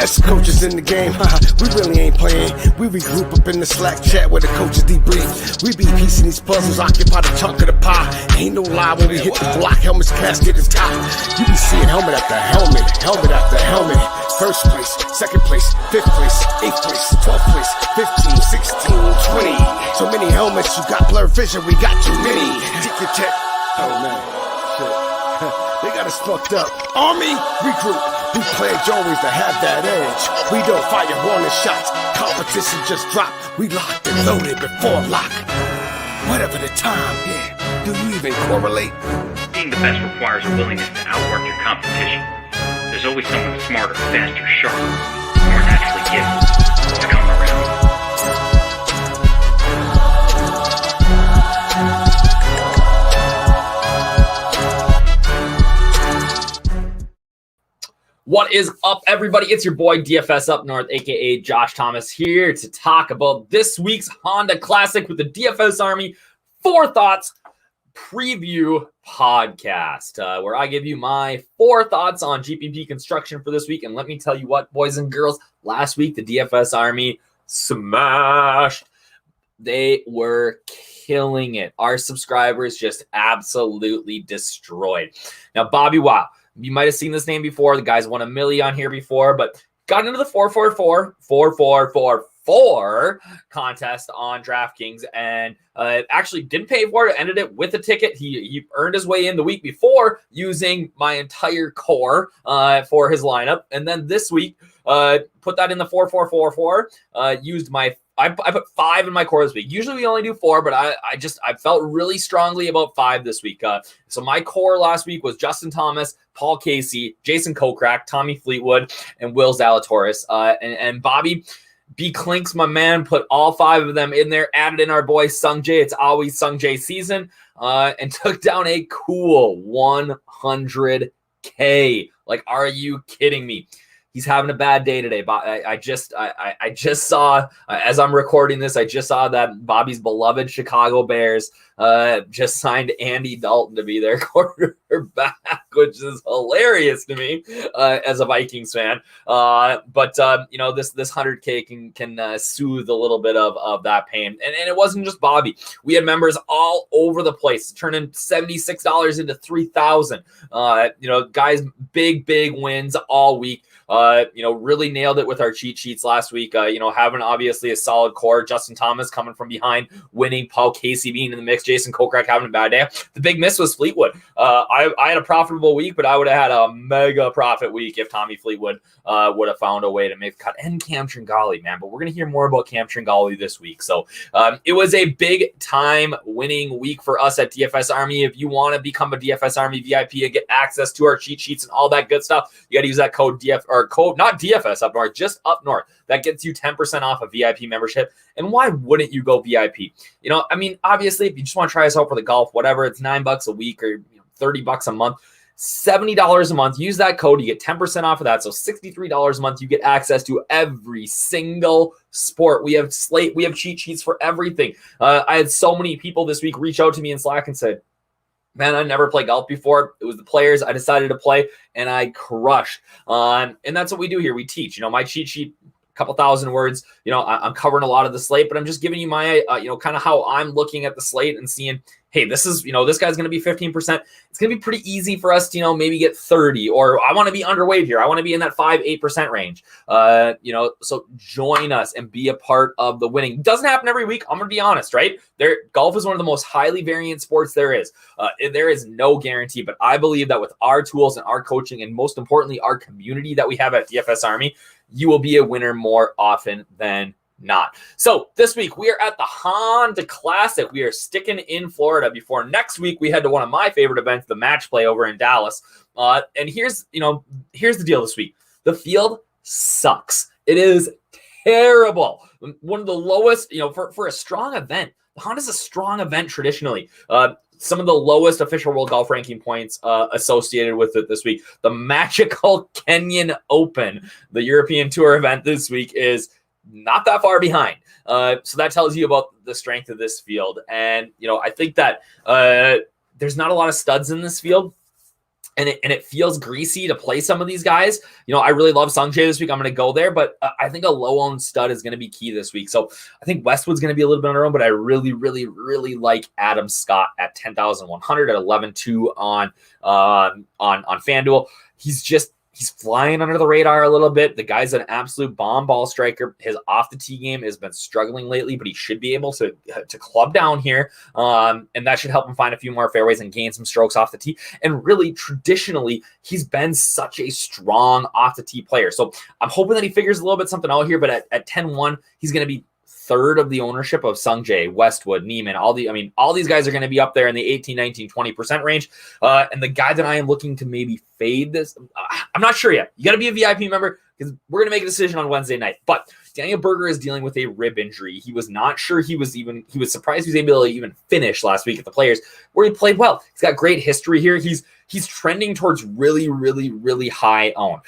best coaches in the game, we really ain't playing. We regroup up in the Slack chat where the coaches debrief. We be piecing these puzzles, occupy the chunk of the pie. Ain't no lie when we hit the block, helmet's casket is top. You be seeing helmet after helmet, helmet after helmet. First place, second place, fifth place, eighth place, 12th place, 15, 16, 20. So many helmets, you got blurred vision, we got too many. Tick your tech. Oh man, shit. They got us fucked up. Army, regroup. We pledge always to have that edge. We don't fire warning shots. Competition just dropped. We locked and loaded before lock. Whatever the time, yeah. Do you even correlate? Being the best requires a willingness to outwork your competition. There's always someone smarter, faster, sharper, more naturally gifted to come around. What is up, everybody? It's your boy DFS Up North, aka Josh Thomas, here to talk about this week's Honda Classic with the DFS Army Fore Thoughts preview podcast, where I give you my 4 thoughts on GPP construction for this week. And let me tell you what, boys and girls, last week the DFS Army smashed. They were killing it. Our subscribers just absolutely destroyed. Now, Bobby Wow, you might have seen this name before. The guy's won $1 million on here before, but got into the 444 contest on DraftKings and actually didn't pay for it. Ended it with a ticket. He earned his way in the week before using my entire core for his lineup, and then this week put that in the 4444. Used my I put 5 in my core this week. Usually we only do 4, but I felt really strongly about 5 this week. So my core last week was Justin Thomas, Paul Casey, Jason Kokrak, Tommy Fleetwood, and Will Zalatoris. And Bobby B. Clinks, my man, put all 5 of them in there, added in our boy Sung Jae. It's always Sung Jae season, and took down a cool 100K. Like, are you kidding me? He's having a bad day today. I just saw, as I'm recording this, I just saw that Bobby's beloved Chicago Bears just signed Andy Dalton to be their quarterback, which is hilarious to me as a Vikings fan. But this 100K can soothe a little bit of that pain. And it wasn't just Bobby. We had members all over the place, turning $76 into $3,000. Guys, big wins all week. Really nailed it with our cheat sheets last week. Having obviously a solid core, Justin Thomas coming from behind, winning, Paul Casey being in the mix, Jason Kokrak having a bad day. The big miss was Fleetwood. I had a profitable week, but I would have had a mega profit week if Tommy Fleetwood would have found a way to make the cut. And Cam Tringali, man, but we're going to hear more about Cam Tringali this week. So it was a big time winning week for us at DFS Army. If you want to become a DFS Army VIP and get access to our cheat sheets and all that good stuff, you got to use that code not DFS Up North, just Up North. That gets you 10% off a VIP membership. And why wouldn't you go VIP? Obviously, if you just want to try us out for the golf, whatever, it's $9 a week or $30 a month, $70 a month. Use that code, you get 10% off of that. So $63 a month, you get access to every single sport. We have slate, we have cheat sheets for everything. I had so many people this week reach out to me in Slack and said, man, I never played golf before. It was the players I decided to play, and I crushed. And that's what we do here. We teach. My cheat sheet, a couple thousand words. I'm covering a lot of the slate, but I'm just giving you my, kind of how I'm looking at the slate and seeing, hey, this is, this guy's going to be 15%. It's going to be pretty easy for us to, maybe get 30, or I want to be underweight here. I want to be in that 5-8% range. So join us and be a part of the winning. It doesn't happen every week. I'm going to be honest, right? Golf is one of the most highly variant sports there is. There is no guarantee, but I believe that with our tools and our coaching, and most importantly, our community that we have at DFS Army, you will be a winner more often than not. So this week we are at the Honda Classic. We are sticking in Florida before next week we head to one of my favorite events, the Match Play over in Dallas. And here's the deal this week. The field sucks. It is terrible. One of the lowest, for a strong event. Honda's a strong event traditionally. Some of the lowest official world golf ranking points associated with it this week. The magical Kenyan Open, the European Tour event this week, is not that far behind. So that tells you about the strength of this field. And, I think that there's not a lot of studs in this field. and it feels greasy to play some of these guys. I really love Sungjae this week. I'm going to go there, but I think a low-owned stud is going to be key this week. So I think Westwood's going to be a little bit on her own, but I really, really, really like Adam Scott at 10,100 at 11.2 on FanDuel. He's flying under the radar a little bit. The guy's an absolute bomb ball striker. His off the tee game has been struggling lately, but he should be able to club down here. And that should help him find a few more fairways and gain some strokes off the tee. And really, traditionally, he's been such a strong off the tee player. So I'm hoping that he figures a little bit something out here, but at 10-1, he's going to be third of the ownership of Sungjae, Westwood, Neiman. All these guys are going to be up there in the 18, 19, 20% range. And the guy that I am looking to maybe fade this, I'm not sure yet. You got to be a VIP member because we're going to make a decision on Wednesday night. But Daniel Berger is dealing with a rib injury. He was not sure he was surprised he was able to even finish last week at the Players, where he played well. He's got great history here. He's trending towards really, really, really high own.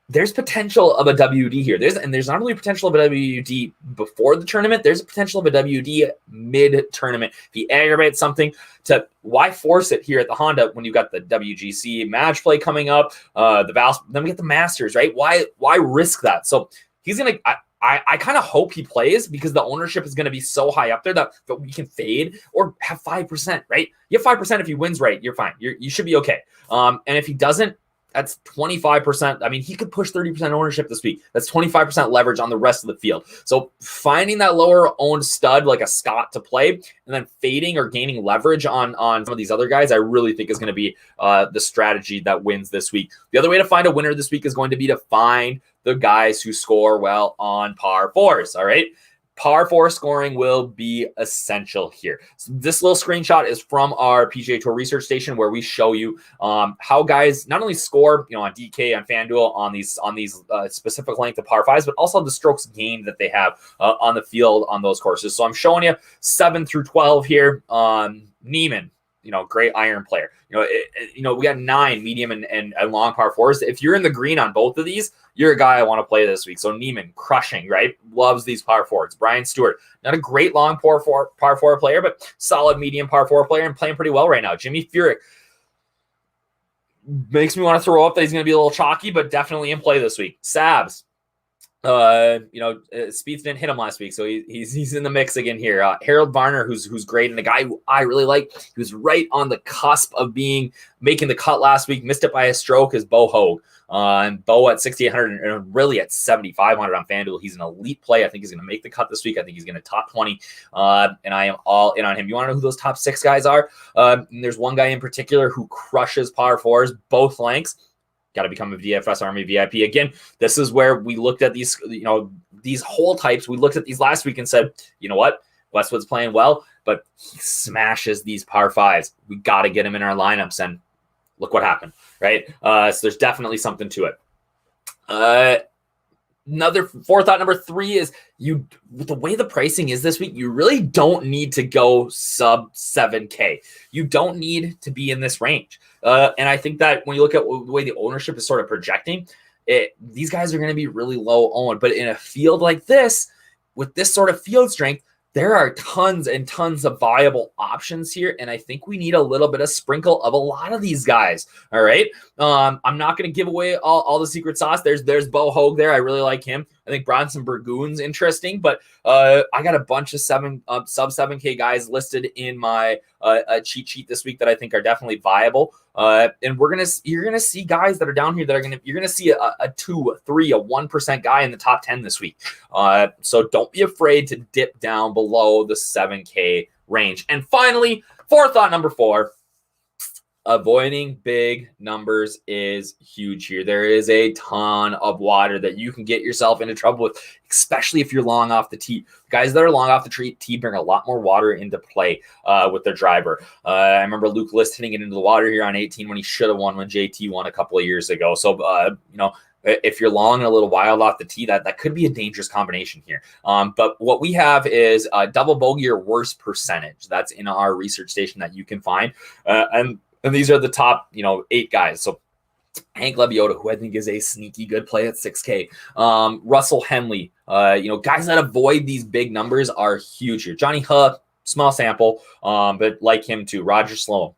There's potential of a WD here. There's not only potential of a WD before the tournament, there's a potential of a WD mid-tournament. If he aggravates something, why force it here at the Honda when you've got the WGC match play coming up, the Valve, then we get the Masters, right? Why risk that? So he's going to, I kind of hope he plays because the ownership is going to be so high up there that we can fade or have 5%, right? You have 5% if he wins, right? You're fine. You should be okay. And if he doesn't, that's 25%. I mean, he could push 30% ownership this week. That's 25% leverage on the rest of the field. So finding that lower owned stud like a Scott to play and then fading or gaining leverage on some of these other guys, I really think is going to be the strategy that wins this week. The other way to find a winner this week is going to be to find the guys who score well on par fours. All right. Par 4 scoring will be essential here. So this little screenshot is from our PGA Tour research station where we show you how guys not only score, on DK, on FanDuel, on these specific length of par 5s, but also the strokes gained that they have on the field on those courses. So I'm showing you 7 through 12 here. Neiman, great iron player. We got 9 medium and long par 4s. If you're in the green on both of these, you're a guy I want to play this week. So Neiman, crushing, right? Loves these par 4s. Brian Stewart, not a great long par 4 player, but solid medium par 4 player and playing pretty well right now. Jimmy Furyk makes me want to throw up that he's going to be a little chalky, but definitely in play this week. Sabs. Spieth didn't hit him last week, so he's in the mix again here. Harold Varner, who's great, and the guy who I really like, he was right on the cusp of making the cut last week, missed it by a stroke, is Bo Hoag. And Bo at 6,800 and really at 7,500 on FanDuel. He's an elite play. I think he's going to make the cut this week. I think he's going to top 20, and I am all in on him. You want to know who those top 6 guys are? And there's one guy in particular who crushes par 4s, both lengths. Got to become a DFS Army VIP. Again, this is where we looked at these, these hole types. We looked at these last week and said, you know what? Westwood's playing well, but he smashes these par 5s. We got to get him in our lineups, and look what happened, right? So there's definitely something to it. Another Fore Thought number 3 is with the way the pricing is this week, you really don't need to go sub 7K. You don't need to be in this range. And I think that when you look at the way the ownership is sort of projecting, these guys are going to be really low owned. But in a field like this, with this sort of field strength, there are tons and tons of viable options here, and I think we need a little bit of sprinkle of a lot of these guys. All right, I'm not going to give away all the secret sauce. There's Bo Hoag there. I really like him. I think Bronson Burgoon's interesting, but I got a bunch of sub 7K guys listed in my cheat sheet this week that I think are definitely viable. And you're gonna see guys that are down here that you're gonna see a 2, a 3, a 1% guy in the top 10 this week. So don't be afraid to dip down below the 7K range. And finally, Fore Thought number 4. Avoiding big numbers is huge here. There is a ton of water that you can get yourself into trouble with, especially if you're long off the tee. Guys that are long off the tee bring a lot more water into play with their driver. I remember Luke List hitting it into the water here on 18 when he should have won when JT won a couple of years ago. So, if you're long and a little wild off the tee, that could be a dangerous combination here. But what we have is a double bogey or worse percentage. That's in our research station that you can find. And these are the top, 8 guys. So Hank Lebioda, who I think is a sneaky good play at 6K. Russell Henley, guys that avoid these big numbers are huge here. Johnny Huh, small sample, but like him too. Roger Sloan,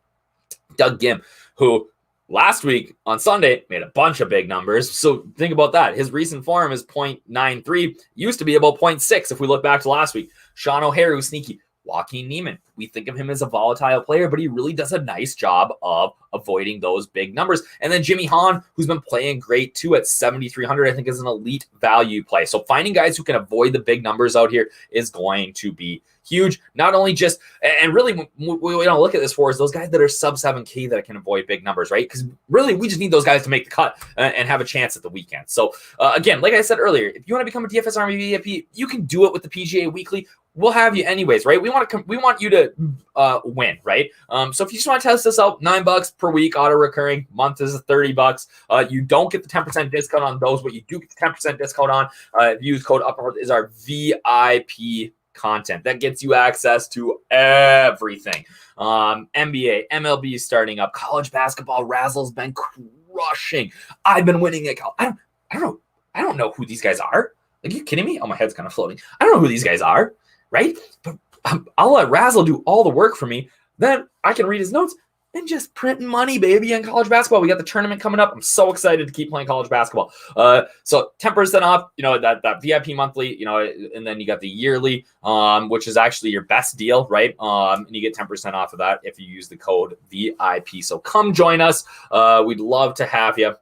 Doug Gim, who Last week on Sunday, made a bunch of big numbers. So think about that. His recent form is 0.93. Used to be about 0.6 if we look back to last week. Sean O'Hare, who's sneaky. Joaquin Niemann. We think of him as a volatile player, but he really does a nice job of avoiding those big numbers. And then Jimmy Hahn, who's been playing great too at 7,300, I think is an elite value play. So finding guys who can avoid the big numbers out here is going to be huge. Not only just, and really, we don't look at this for is those guys that are sub 7K that can avoid big numbers, right? Because really, we just need those guys to make the cut and have a chance at the weekend. So again, like I said earlier, if you want to become a DFS Army VIP, you can do it with the PGA Weekly. We'll have you anyways, right? We want you to win, right? So if you just want to test this out, $9 per week, auto recurring, month is $30. You don't get the 10% discount on those. What you do get the 10% discount on, if you use code UPNORTH, is our VIP content that gets you access to everything. NBA, MLB is starting up. College basketball, Razzle's been crushing. I've been winning it. I don't know who these guys are. Like, are you kidding me? Oh, my head's kind of floating. I don't know who these guys are, right? But I'll let Razzle do all the work for me. Then I can read his notes and just print money, baby, in college basketball. We got the tournament coming up. I'm so excited to keep playing college basketball. So 10% off, that VIP monthly, and then you got the yearly, which is actually your best deal, right? And you get 10% off of that if you use the code VIP. So come join us. We'd love to have you,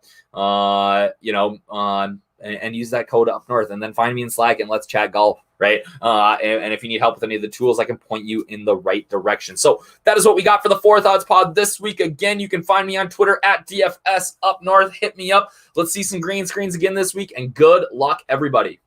and use that code UPNORTH, and then find me in Slack and let's chat golf, right? And if you need help with any of the tools, I can point you in the right direction. So that is what we got for the Fore Thoughts pod this week. Again, you can find me on Twitter at DFS UPNORTH. Hit me up. Let's see some green screens again this week, and good luck, everybody.